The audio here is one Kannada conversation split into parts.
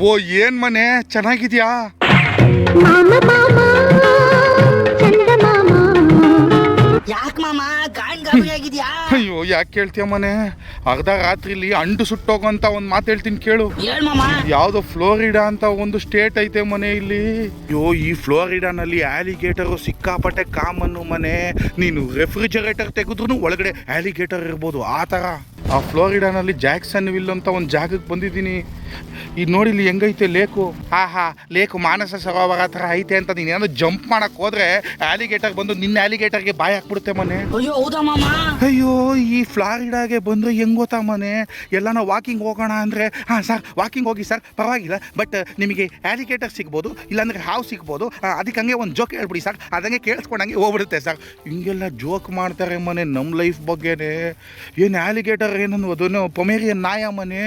ಓ ಏನ್ ಮನೆ ಚೆನ್ನಾಗಿದ್ಯಾ? ಯಾಕೆ ಮಾಮ ಗಾಂಡ್ ಗಾಬರಿ ಆಗಿದ್ಯಾ? ಅಯ್ಯೋ ಯಾಕೆ ಕೇಳ್ತೀಯ ಮನೆ? ಅರ್ಧ ರಾತ್ರಿಲಿ ಅಂಡು ಸುಟ್ಟೋಗಂತ ಒಂದು ಮಾತು ಹೇಳ್ತೀನಿ ಕೇಳು. ಹೇಳ್ ಮಾಮ. ಯಾವ್ದೋ ಫ್ಲೋರಿಡಾ ಅಂತ ಒಂದು ಸ್ಟೇಟ್ ಐತೆ ಮನೆ ಇಲ್ಲಿ. ಅಯ್ಯೋ ಈ ಫ್ಲೋರಿಡಾನಲ್ಲಿ ಆಲಿಗೇಟರು ಸಿಕ್ಕಾಪಟ್ಟೆ ಕಾಮನ್ನು ಮನೆ. ನೀನು ರೆಫ್ರಿಜರೇಟರ್ ತೆಗೆದ್ರೂ ಒಳಗಡೆ ಆಲಿಗೇಟರ್ ಇರ್ಬೋದು ಆ ಥರ. ಆ ಫ್ಲೋರಿಡಾನಲ್ಲಿ ಜಾಕ್ಸನ್ ವಿಲ್ ಅಂತ ಒಂದು ಜಾಗಕ್ಕೆ ಬಂದಿದ್ದೀನಿ. ಇದು ನೋಡಿ ಇಲ್ಲಿ ಹೆಂಗೈತೆ ಲೇಕು. ಲೇಕು ಮಾನಸ ಸರೋವರ ಥರ ಐತೆ ಅಂತ ನೀನೇನೋ ಜಂಪ್ ಮಾಡಕ್ ಹೋದ್ರೆ ಆಲಿಗೇಟರ್ ಬಂದು ನಿನ್ನ ಆಲಿಗೇಟರ್ಗೆ ಬಾಯಿ ಹಾಕ್ಬಿಡುತ್ತೆ ಮನೆ. ಅಯ್ಯೋ ಹೌದಾ ಮಾಮ? ಅಯ್ಯೋ ಈ ಫ್ಲಾರಿಡಾಗೆ ಬಂದ್ರೆ ಹೆಂಗ್ ಗೊತ್ತಾ ಮನೆ, ಎಲ್ಲಾನ ವಾಕಿಂಗ್ ಹೋಗೋಣ ಅಂದರೆ ಸರ್ ವಾಕಿಂಗ್ ಹೋಗಿ ಸರ್ ಪರವಾಗಿಲ್ಲ, ಬಟ್ ನಿಮಗೆ ಆಲಿಗೇಟರ್ ಸಿಗ್ಬೋದು, ಇಲ್ಲಾಂದರೆ ಹಾವು ಸಿಗ್ಬೋದು, ಅದಕ್ಕೆ ಹಂಗೆ ಒಂದು ಜೋಕ್ ಹೇಳ್ಬಿಡಿ ಸರ್, ಅದಂಗೆ ಕೇಳಿಸ್ಕೊಂಡಂಗೆ ಹೋಗ್ಬಿಡುತ್ತೆ ಸರ್. ಹಿಂಗೆಲ್ಲ ಜೋಕ್ ಮಾಡ್ತಾರೆ ಮನೆ ನಮ್ಮ ಲೈಫ್ ಬಗ್ಗೆನೇ. ಏನು ಆಲಿಗೇಟರ್ ಏನನ್ನು ಅದನ್ನು ಪೊಮೇರಿಯನ್ ನಾಯ ಮನೆ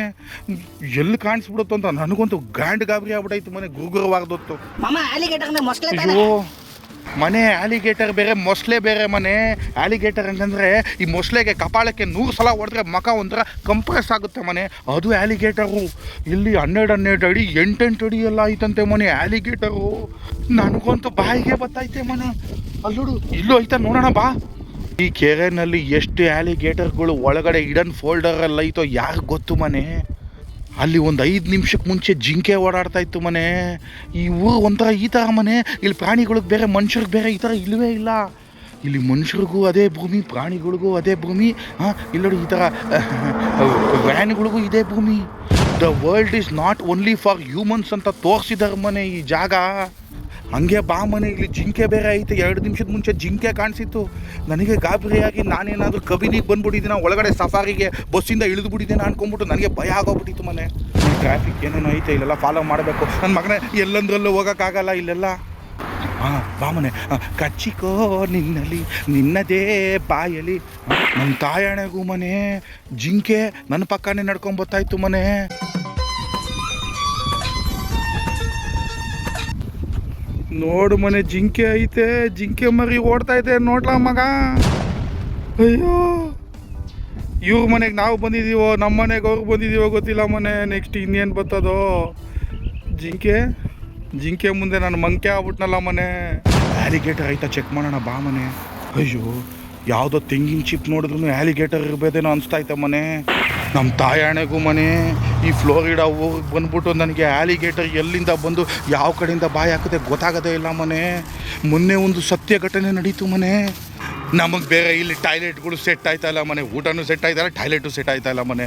ಎಲ್ಲಿ ಕಾಣಿಸ್ಬಿಡುತ್ತೋ ಅಂತ ನನಗಂತೂ ಗಾಂಡ್ ಗಾಬರಿ ಆಗ್ಬಿಟ್ಟೈತು ಮನೆ. ಗುರುಗುರವಾಗ್ದೊತ್ತು ಮಾಮ ಆಲಿಗೇಟರ್ ಮೊಸಳೆ. ಅಯ್ಯೋ ಮನೆ ಆಲಿಗೇಟರ್ ಬೇರೆ ಮೊಸಳೆ ಬೇರೆ ಮನೆ. ಆಲಿಗೇಟರ್ ಅಂತಂದರೆ ಈ ಮೊಸಳೆಗೆ ಕಪಾಳಕ್ಕೆ 100 ಸಲ ಹೊಡೆದ್ರೆ ಮಕ ಒಂಥರ ಕಂಪ್ರೆಸ್ ಆಗುತ್ತೆ ಮನೆ, ಅದು ಆಲಿಗೇಟರು. ಇಲ್ಲಿ 12 ಅಡಿ 8 ಅಡಿ ಎಲ್ಲ ಐತಂತೆ ಮನೆ ಆಲಿಗೇಟರು. ನನಗಂತೂ ಬಾಯಿಗೆ ಬತ್ತೈತೆ ಮನೆ. ಅಲ್ಲೋಡು ಇಲ್ಲೂ ಐತ ನೋಡೋಣ ಬಾ. ಈ ಕೆರೆನಲ್ಲಿ ಎಷ್ಟು ಆಲಿಗೇಟರ್ಗಳು ಒಳಗಡೆ ಇಡನ್ ಫೋಲ್ಡರಲ್ಲಿ ಐತೋ ಯಾರು ಗೊತ್ತು ಮನೆ. ಅಲ್ಲಿ ಒಂದು 5 ನಿಮಿಷಕ್ಕೆ ಮುಂಚೆ ಜಿಂಕೆ ಓಡಾಡ್ತಾ ಇತ್ತು ಮನೆ. ಈ ಊರು ಒಂಥರ ಈ ಥರ ಮನೆ. ಇಲ್ಲಿ ಪ್ರಾಣಿಗಳಿಗೆ ಬೇರೆ ಮನುಷ್ಯರಿಗೆ ಬೇರೆ ಈ ಥರ ಇಲ್ಲವೇ ಇಲ್ಲ. ಇಲ್ಲಿ ಮನುಷ್ಯರಿಗೂ ಅದೇ ಭೂಮಿ, ಪ್ರಾಣಿಗಳಿಗೂ ಅದೇ ಭೂಮಿ. ಇಲ್ಲೋಡಿ ಈ ಥರ ವ್ಯಾನ್ಗಳಿಗೂ ಇದೇ ಭೂಮಿ. The world is not only for humans ಅಂತ ತೋರಿಸಿದಾರೆ ಮನೆ ಈ ಜಾಗ. ಹಂಗೆ ಬಾ ಮನೆ, ಇಲ್ಲಿ ಜಿಂಕೆ ಬೇರೆ ಐತೆ. 2 ನಿಮಿಷದ ಮುಂಚೆ ಜಿಂಕೆ ಕಾಣಿಸಿತ್ತು. ನನಗೆ ಗಾಬರಿಯಾಗಿ ನಾನೇನಾದರೂ ಕಬಿನಿಗೆ ಬಂದ್ಬಿಟ್ಟಿದ್ದೀನ, ಒಳಗಡೆ ಸಫಾರಿಗೆ ಬಸ್ಸಿಂದ ಇಳಿದು ಬಿಟ್ಟಿದ್ದೇನೆ ಅನ್ಕೊಂಡ್ಬಿಟ್ಟು ನನಗೆ ಭಯ ಆಗೋಗ್ಬಿಟ್ಟಿತ್ತು ಮನೆ. ಟ್ರಾಫಿಕ್ ಏನೇನೋ ಐತೆ, ಇಲ್ಲೆಲ್ಲ ಫಾಲೋ ಮಾಡಬೇಕು. ನನ್ನ ಮಗನೇ ಎಲ್ಲಂದ್ರಲ್ಲೂ ಹೋಗೋಕ್ಕಾಗಲ್ಲ ಇಲ್ಲೆಲ್ಲ. ಬಾ ಮನೆ. ಕಚ್ಚಿಕೋ ನಿನ್ನಲ್ಲಿ ನಿನ್ನದೇ ಬಾಯಲಿ. ನನ್ನ ತಾಯಣೆಗೂ ಮನೆ ಜಿಂಕೆ ನನ್ನ ಪಕ್ಕನೇ ನಡ್ಕೊಂಬತ್ತಾಯ್ತು ಮನೆ. ನೋಡು ಮನೆ ಜಿಂಕೆ ಐತೆ, ಜಿಂಕೆ ಮರಿ ಓಡ್ತಾ ಐತೆ ನೋಡ್ಲಾ ಮಗ. ಅಯ್ಯೋ ಇವ್ರ ಮನೆಗೆ ನಾವು ಬಂದಿದ್ದೀವೋ ನಮ್ಮ ಮನೆಗೆ ಅವ್ರು ಬಂದಿದ್ದೀವೋ ಗೊತ್ತಿಲ್ಲ ಮನೆ. ನೆಕ್ಸ್ಟ್ ಇನ್ನೇನು ಬರ್ತದೋ. ಜಿಂಕೆ ಮುಂದೆ ನಾನು ಮಂಕೆ ಆಗ್ಬಿಟ್ನಲ್ಲ ಮನೆ. ಆಲಿಗೇಟರ್ ಐತಾ ಚೆಕ್ ಮಾಡೋಣ ಬಾ ಮನೆ. ಅಯ್ಯೋ ಯಾವುದೋ ತೆಂಗಿನ ಚಿಪ್ ನೋಡಿದ್ರು ಆಲಿಗೇಟರ್ ಇರ್ಬೋದೇನೋ ಅನಿಸ್ತೈತೆ ಮನೆ. ನಮ್ಮ ತಾಯಾಣೆಗೂ ಮನೆ ಈ ಫ್ಲೋರಿಡಾ ಊರಿಗೆ ಬಂದ್ಬಿಟ್ಟು ನನಗೆ ಆಲಿಗೇಟರ್ ಎಲ್ಲಿಂದ ಬಂದು ಯಾವ ಕಡೆಯಿಂದ ಬಾಯಿ ಹಾಕುತ್ತೆ ಗೊತ್ತಾಗೋದೇ ಇಲ್ಲ ಮನೆ. ಮೊನ್ನೆ ಒಂದು ಸತ್ಯ ಘಟನೆ ನಡೀತು ಮನೆ. ನಮಗೆ ಬೇರೆ ಇಲ್ಲಿ ಟಾಯ್ಲೆಟ್ಗಳು ಸೆಟ್ ಆಯ್ತಾಯಿಲ್ಲ ಮನೆ. ಊಟನೂ ಸೆಟ್ ಆಯ್ತಾಯಿಲ್ಲ, ಟಾಯ್ಲೆಟು ಸೆಟ್ ಆಯ್ತಾಯಿಲ್ಲ ಮನೆ.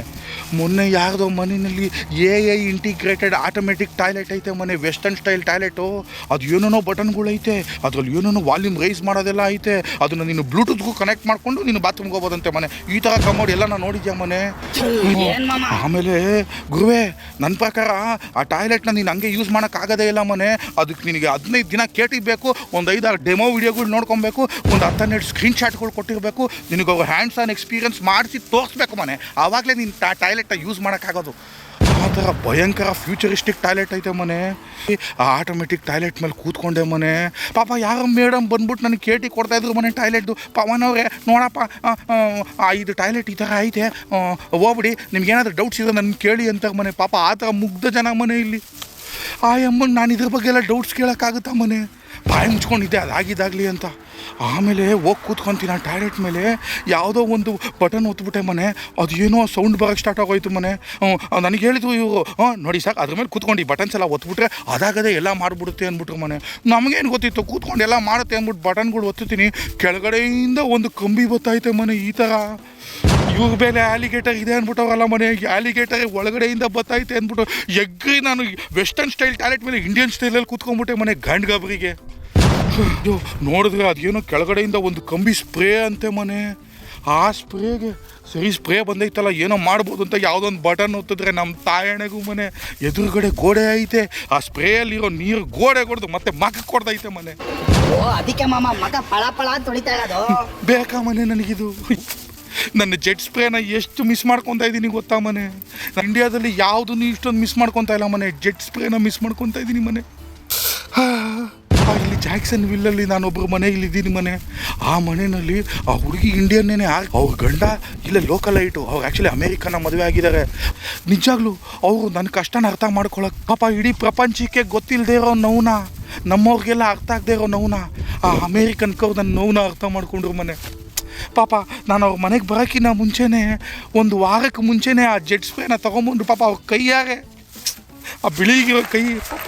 ಮೊನ್ನೆ ಯಾರ್ದೋ ಮನೆಯಲ್ಲಿ ಎ ಇಂಟಿಗ್ರೇಟೆಡ್ ಆಟೋಮೆಟಿಕ್ ಟಾಯ್ಲೆಟ್ ಐತೆ ಮನೆ, ವೆಸ್ಟರ್ನ್ ಸ್ಟೈಲ್ ಟಾಯ್ಲೆಟು. ಅದು ಏನೇನೋ ಬಟನ್ಗಳೈತೆ, ಅದ್ರಲ್ಲಿ ಏನೇನೋ ವಾಲ್ಯೂಮ್ ರೈಸ್ ಮಾಡೋದೆಲ್ಲ ಐತೆ. ಅದನ್ನು ನೀನು ಬ್ಲೂಟೂತ್ಗೂ ಕನೆಕ್ಟ್ ಮಾಡಿಕೊಂಡು ನೀನು ಬಾತ್ರೂಮ್ಗೆ ಹೋಗ್ಬೋದಂತೆ ಮನೆ. ಈ ಥರ ಕಮೋಡ್ ಎಲ್ಲ ನಾನು ನೋಡಿದ್ಯಾ ಮನೆ. ಆಮೇಲೆ ಗುರುವೇ ನನ್ನ ಪ್ರಕಾರ ಆ ಟಾಯ್ಲೆಟ್ನ ನೀನು ಹಂಗೆ ಯೂಸ್ ಮಾಡೋಕ್ಕಾಗೋದೇ ಇಲ್ಲ ಮನೆ. ಅದಕ್ಕೆ ನಿನಗೆ 15 ದಿನ ಕೇಟಿಬೇಕು, ಒಂದು 5-6 ಡೆಮೋ ವಿಡಿಯೋಗಳು ನೋಡ್ಕೊಬೇಕು, ಒಂದು 10-12 ಸ್ಕ್ರೀನ್ ಶಾಟ್ಗಳು ಕೊಟ್ಟಿರಬೇಕು, ನಿನಗೆ ಅವ್ರು ಹ್ಯಾಂಡ್ಸ್ ಆನ್ ಎಕ್ಸ್ಪೀರಿಯನ್ಸ್ ಮಾಡಿಸಿ ತೋರಿಸ್ಬೇಕು ಮನೆ. ಆವಾಗಲೇ ನೀನು ಟಾಯ್ಲೆಟ್ನ ಯೂಸ್ ಮಾಡೋಕ್ಕಾಗೋದು. ಆ ಥರ ಭಯಂಕರ ಫ್ಯೂಚರಿಸ್ಟಿಕ್ ಟಾಯ್ಲೆಟ್ ಐತೆ ಮನೆ. ಆ ಆಟೋಮೆಟಿಕ್ ಟಾಯ್ಲೆಟ್ ಮೇಲೆ ಕೂತ್ಕೊಂಡೆ ಮನೆ. ಪಾಪ ಯಾರೋ ಮೇಡಮ್ ಬಂದ್ಬಿಟ್ಟು ನನಗೆ ಕೇಟಿ ಕೊಡ್ತಾಯಿದ್ರು ಮನೆ ಟಾಯ್ಲೆಟ್ದು. ಪವನವ್ರೆ ನೋಡಪ್ಪ 5 ಟಾಯ್ಲೆಟ್ ಈ ಥರ ಐತೆ, ಹೋಗ್ಬಿಡಿ ನಿಮ್ಗೇನಾದ್ರೂ ಡೌಟ್ಸ್ ಇದ್ರೆ ನನ್ನ ಕೇಳಿ ಅಂತ ಮನೆ. ಪಾಪ ಆ ಥರ ಮುಗ್ಧ ಜನ ಮನೆ ಇಲ್ಲಿ. ಆ ಅಮ್ಮಂಗೆ ನಾನು ಇದ್ರ ಬಗ್ಗೆ ಎಲ್ಲ ಡೌಟ್ಸ್ ಕೇಳೋಕ್ಕಾಗುತ್ತಾ ಮನೆ. ಬಾಯಿ ಮುಚ್ಕೊಂಡಿದ್ದೆ ಅದಾಗಿದ್ದಾಗಲಿ ಅಂತ. ಆಮೇಲೆ ಹೋಗಿ ಕೂತ್ಕೊತೀನಿ ಆ ಟಾಯ್ಲೆಟ್ ಮೇಲೆ. ಯಾವುದೋ ಒಂದು ಬಟನ್ ಒತ್ಬಿಟ್ಟೆ ಮನೆ. ಅದು ಏನೋ ಸೌಂಡ್ ಬರೋಕ್ಕೆ ಸ್ಟಾರ್ಟ್ ಆಗೋಯ್ತು ಮನೆ. ನನಗೆ ಹೇಳಿದ್ರು ಇವರು, ನೋಡಿ ಸರ್ ಅದ್ರ ಮೇಲೆ ಕೂತ್ಕೊಂಡು ಈ ಬಟನ್ಸ್ ಎಲ್ಲ ಒತ್ಬಿಟ್ರೆ ಅದಾಗದೆ ಎಲ್ಲ ಮಾಡಿಬಿಡುತ್ತೆ ಅಂದ್ಬಿಟ್ರು ಮನೆ. ನಮಗೇನು ಗೊತ್ತಿತ್ತು ಕೂತ್ಕೊಂಡು ಎಲ್ಲ ಮಾಡುತ್ತೆ ಅಂದ್ಬಿಟ್ಟು ಬಟನ್ಗಳು ಒತ್ತುತ್ತೀನಿ. ಕೆಳಗಡೆಯಿಂದ ಒಂದು ಕಂಬಿ ಬತ್ತೈತೆ ಮನೆ ಈ ಥರ. ಇವ್ರ ಮೇಲೆ ಆಲಿಗೇಟರ್ ಇದೆ ಅಂದ್ಬಿಟ್ಟವ್ರಲ್ಲ ಮನೆ. ಆಲಿಗೇಟರ್ ಒಳಗಡೆಯಿಂದ ಬತ್ತೈತೆ ಅಂದ್ಬಿಟ್ಟು ಎಗ್ರಿ ನಾನು ವೆಸ್ಟರ್ನ್ ಸ್ಟೈಲ್ ಟಾಯ್ಲೆಟ್ ಮೇಲೆ ಇಂಡಿಯನ್ ಸ್ಟೈಲಲ್ಲಿ ಕೂತ್ಕೊಂಡ್ಬಿಟ್ಟೆ ಮನೆ ಗಂಡು ಗಾಬರಿಗೆ. ನೋಡಿದ್ರೆ ಅದೇನೋ ಕೆಳಗಡೆಯಿಂದ ಒಂದು ಕಂಬಿ ಸ್ಪ್ರೇ ಅಂತೆ ಮನೆ. ಆ ಸ್ಪ್ರೇಗೆ ಸರಿ ಸ್ಪ್ರೇ ಬಂದೈತಲ್ಲ ಏನೋ ಮಾಡ್ಬೋದು ಅಂತ ಯಾವುದೊಂದು ಬಟನ್ ಒತ್ತಿದ್ರೆ ನಮ್ಮ ತಾಯಣೆಗೂ ಮನೆ ಎದುರುಗಡೆ ಗೋಡೆ ಐತೆ. ಆ ಸ್ಪ್ರೇಯಲ್ಲಿರೋ ನೀರು ಗೋಡೆ ಕೊಡ್ದು ಮತ್ತೆ ಮಗಕ್ಕೆ ಕೊಡ್ದೈತೆ ಮನೆ. ಅದಕ್ಕೆ ಮಾಮ ಮಗ ಪಳ ಪಳ ಅಂತ ಹೊಡಿತಾ ಇರೋದು. ಬೇಕಾ ಮನೆ ನನಗಿದು. ನನ್ನ ಜೆಟ್ ಸ್ಪ್ರೇನ ಎಷ್ಟು ಮಿಸ್ ಮಾಡ್ಕೊತಾ ಇದ್ದೀನಿ ಗೊತ್ತಾ ಮನೆ. ಇಂಡಿಯಾದಲ್ಲಿ ಯಾವುದನ್ನು ಇಷ್ಟೊಂದು ಮಿಸ್ ಮಾಡ್ಕೊತಾ ಇಲ್ಲ ಮನೆ. ಜೆಟ್ ಸ್ಪ್ರೇನ ಮಿಸ್ ಮಾಡ್ಕೊತಾ ಇದ್ದೀನಿ ಮನೆ. ಇಲ್ಲಿ ಜಾಕ್ಸನ್ ವಿಲ್ಲಲ್ಲಿ ನಾನೊಬ್ಬರು ಮನೆಯಲ್ಲಿ ಇದ್ದೀನಿ ಮನೆ. ಆ ಮನೆಯಲ್ಲಿ ಆ ಹುಡುಗಿ ಇಂಡಿಯನ್ನೇನೆ, ಅವ್ರ ಗಂಡ ಇಲ್ಲ ಲೋಕಲ್ ಐಟು. ಅವ್ರು ಆ್ಯಕ್ಚುಲಿ ಅಮೇರಿಕನ ಮದುವೆ ಆಗಿದ್ದಾರೆ. ನಿಜಾಗ್ಲೂ ಅವರು ನನ್ನ ಕಷ್ಟನ ಅರ್ಥ ಮಾಡ್ಕೊಳಕ್ಕೆ ಪಾಪ ಇಡೀ ಪ್ರಪಂಚಕ್ಕೆ ಗೊತ್ತಿಲ್ಲದೆ ಇರೋ ನೋವನ್ನ, ನಮ್ಮವ್ರಿಗೆಲ್ಲ ಅರ್ಥ ಆಗದೆ ಇರೋ ನೋವನ್ನ ಆ ಅಮೇರಿಕನ್ಕವ್ರು ನನ್ನ ನೋವನ್ನ ಅರ್ಥ ಮಾಡ್ಕೊಂಡ್ರು ಮನೆ. ಪಾಪ ನಾನು ಅವ್ರ ಮನೆಗೆ ಬರೋಕ್ಕಿಂತ ಮುಂಚೆನೇ, ಒಂದು ವಾರಕ್ಕೆ ಮುಂಚೆನೇ ಆ ಜೆಟ್ ಸ್ಪ್ರೇನ ತೊಗೊಂಬಂದು ಪಾಪ ಅವ್ರ ಕೈಯಾರೆ, ಆ ಬಿಳಿಗಿರೋ ಕೈ, ಪಾಪ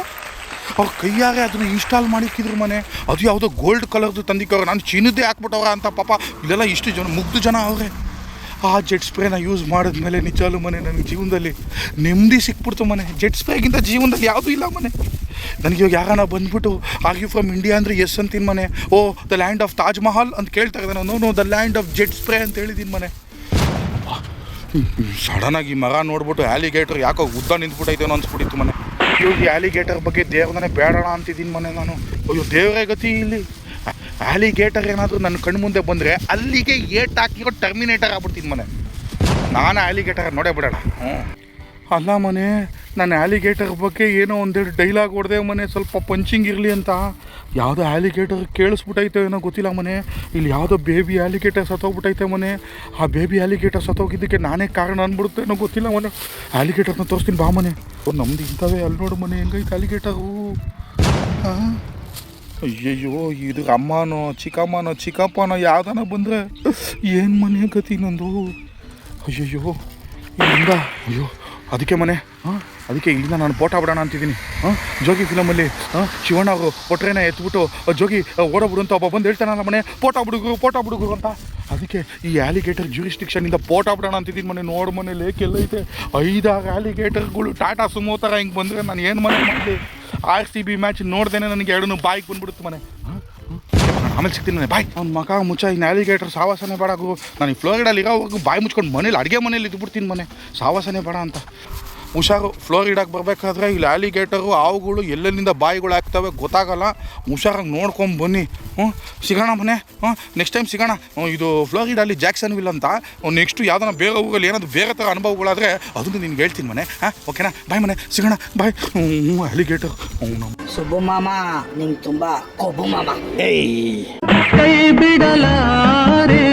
ಅವ್ರ ಕೈಯಾರೆ ಅದನ್ನು ಇನ್ಸ್ಟಾಲ್ ಮಾಡಿಕ್ಕಿದ್ರು ಮನೆ. ಅದು ಯಾವುದೋ ಗೋಲ್ಡ್ ಕಲರ್ದು ತಂದಿಕ್ಕವ್ರೆ. ನಾನು ಚಿನ್ನದೇ ಹಾಕ್ಬಿಟ್ಟವ್ರ ಅಂತ ಪಾಪ ಇಲ್ಲೆಲ್ಲ ಇಷ್ಟು ಜನ ಮುಗ್ದು ಜನ ಅವರೇ. ಆ ಜೆಟ್ ಸ್ಪ್ರೇನ ಯೂಸ್ ಮಾಡಿದ್ಮೇಲೆ ನಿಜಾಲು ಮನೆ ನನಗೆ ಜೀವನದಲ್ಲಿ ನೆಮ್ಮದಿ ಸಿಕ್ಬಿಡ್ತು ಮನೆ. ಜೆಟ್ ಸ್ಪ್ರೇಗಿಂತ ಜೀವನದಲ್ಲಿ ಯಾವುದೂ ಇಲ್ಲ ಮನೆ. ನನಗೆ ಇವಾಗ ಯಾರನ್ನ ಬಂದ್ಬಿಟ್ಟು ಆರ್ ಯು ಫ್ರಮ್ ಇಂಡಿಯಾ ಅಂದರೆ ಎಸ್ ಅಂತೀನಿ ಮನೆ. Oh the land of Taj Mahal ಅಂತ ಕೇಳ್ತಾ ಇದ್ದಾನೆ. No the land of jet spray ಅಂತ ಹೇಳಿದ್ದೀನಿ ಮನೆ. ಸಡನ್ನಾಗಿ ಮರ ನೋಡ್ಬಿಟ್ಟು ಆಲಿಗೇಟರ್ ಯಾಕೋ ಉದ್ದ ನಿಂತ್ಬಿಟ್ಟೈತೇನೋ ಅನ್ಸ್ಬಿಟ್ಟಿತ್ತು ಮನೆ. ಇವಾಗ ಈ ಆಲಿಗೇಟರ್ ಬಗ್ಗೆ ದೇವ್ರನ್ನೇ ಬೇಡಣ ಅಂತಿದ್ದೀನಿ ಮನೆ ನಾನು. ಅಯ್ಯೋ ದೇವರೇ ಗತಿ ಇಲ್ಲಿ. ಆಲಿಗೇಟರ್ ಏನಾದರೂ ನನ್ನ ಕಣ್ಣು ಮುಂದೆ ಬಂದರೆ ಅಲ್ಲಿಗೆ ಏಟ್ ಹಾಕಿರೋ ಟರ್ಮಿನೇಟರ್ ಆಗ್ಬಿಡ್ತೀನಿ ಮನೆ. ನಾನು ಆಲಿಗೇಟರ್ ನೋಡೇ ಬಿಡೋಣ. ಅಲ್ಲ ಮನೆ, ನಾನು ಆಲಿಗೇಟರ್ ಬಗ್ಗೆ ಏನೋ ಒಂದೆರಡು ಡೈಲಾಗ್ ಹೊಡೆದೆ ಮನೆ, ಸ್ವಲ್ಪ ಪಂಚಿಂಗ್ ಇರಲಿ ಅಂತ. ಯಾವುದೋ ಆಲಿಗೇಟರ್ ಕೇಳಿಸ್ಬಿಟ್ಟೈತೆ ಏನೋ ಗೊತ್ತಿಲ್ಲ ಮನೆ. ಇಲ್ಲಿ ಯಾವುದೋ ಬೇಬಿ ಆಲಿಗೇಟರ್ ಸತ್ತೋಗ್ಬಿಟ್ಟೈತೆ ಮನೆ. ಆ ಬೇಬಿ ಆಲಿಗೇಟರ್ ಸತ್ತೋಗಿದ್ದಕ್ಕೆ ನಾನೇ ಕಾರಣ ಅಂದ್ಬಿಡುತ್ತೆ ಏನೋ ಗೊತ್ತಿಲ್ಲ ಮನೆ. ಆಲಿಗೇಟರ್ನ ತೋರಿಸ್ತೀನಿ ಬಾ ಮನೆ. ನಮ್ದು ಇಂಥವೇ ಅಲ್ಲಿ ನೋಡು ಮನೆ, ಹೆಂಗೈತೆ ಆಲಿಗೇಟರು. ಹಾಂ, ಅಯ್ಯಯ್ಯೋ, ಇದು ಅಮ್ಮನೋ ಚಿಕ್ಕಪ್ಪನೋ ಯಾವ್ದಾನ ಬಂದರೆ ಏನು ಮನೆ ಗತಿ ನಂದು. ಅಯ್ಯಯ್ಯೋ ಇಲ್ಲಿಂದ, ಅಯ್ಯೋ ಅದಕ್ಕೆ ಮನೆ, ಅದಕ್ಕೆ ಇಲ್ಲಿಂದ ನಾನು ಫೋಟೋ ಬಿಡೋಣ ಅಂತಿದ್ದೀನಿ. ಜೋಗಿ ಫಿಲಮಲ್ಲಿ ಶಿವಣ್ಣ ಅವರು ಕೊಟ್ರೇನ ಎತ್ಬಿಟ್ಟು ಜೋಗಿ ಓಡೋಬಿಡು ಅಂತ ಒಬ್ಬ ಬಂದು ಹೇಳ್ತಾನಲ್ಲ ಮನೆ, ಫೋಟೋ ಬಿಡುಗರು ಅಂತ. ಅದಕ್ಕೆ ಈ ಆಲಿಗೇಟರ್ ಜ್ಯೂರಿಸ್ಟಿಕ್ಷನಿಂದ ಫೋಟೋ ಬಿಡೋಣ ಅಂತಿದ್ದೀನಿ ಮನೆ. ನೋಡು ಮನೆ, ಲೇಕೆಲ್ಲೈತೆ 5-6 ಆಲಿಗೇಟರ್ಗಳು ಟಾಟಾ ಸುಮೋ ಥರ ಹಿಂಗೆ ಬಂದರೆ ನಾನು ಏನು ಮನೆ ಮಾಡಲಿ. RCB ಮ್ಯಾಚ್ ನೋಡ್ದೇನೆ ನನಗೆ ಎರಡೂ ಬಾಯಿಗೆ ಬಂದ್ಬಿಡುತ್ತೆ ಮನೆ. ಆಮೇಲೆ ಸಿಗ್ತೀನಿ ಮನೆ, ಬಾಯ್. ಅವ್ನ ಮಗ ಮುಚ್ಚ, ಇನ್ನು ಆಲಿಗೇಟರ್ ಸಾವಾಸನೆ ಬೇಡಾಗು. ನಾನು ಈ ಫ್ಲೋರಿಡಲ್ಲಿ ಇರೋವರೆಗೂ ಬಾಯಿ ಮುಚ್ಕೊಂಡು ಮನೇಲಿ ಅಡುಗೆ ಮನೇಲಿ ಇದ್ಬಿಡ್ತೀನಿ ಮನೆ, ಸಾವಾಸನೆ ಬೇಡ ಅಂತ. ಹುಷಾರು, ಫ್ಲೋರಿಡಾಗೆ ಬರಬೇಕಾದ್ರೆ ಇಲ್ಲಿ ಆಲಿಗೇಟರು ಹಾವುಗಳು ಎಲ್ಲೆಲ್ಲಿಂದ ಬಾಯಿಗಳು ಆಗ್ತವೆ ಗೊತ್ತಾಗಲ್ಲ. ಹುಷಾರಾಗಿ ನೋಡ್ಕೊಂಡು ಬನ್ನಿ. ಸಿಗೋಣ ಮನೆ. ನೆಕ್ಸ್ಟ್ ಟೈಮ್ ಸಿಗೋಣ. ಇದು ಫ್ಲೋರಿಡಾಲಿ ಜಾಕ್ಸನ್ ವಿಲ್ ಅಂತ. ನೆಕ್ಸ್ಟು ಯಾವ್ದಾನ ಬೇರೆ ಊರಲ್ಲಿ ಏನಾದರೂ ಬೇರೆ ಥರ ಅನುಭವಗಳಾದರೆ ಅದನ್ನು ನಿನ್ಗೆ ಹೇಳ್ತೀನಿ ಮನೆ. ಓಕೆನಾ? ಬಾಯ್ ಮನೆ, ಸಿಗೋಣ, ಬಾಯ್. ಆಲಿಗೇಟರ್ ಸುಬ್ಬು ಮಾಮ, ನಿಂಗೆ ತುಂಬ ಕೊಬ್ಬು ಮಾಮ. ಕೈ ಬಿಡಲಾರೆ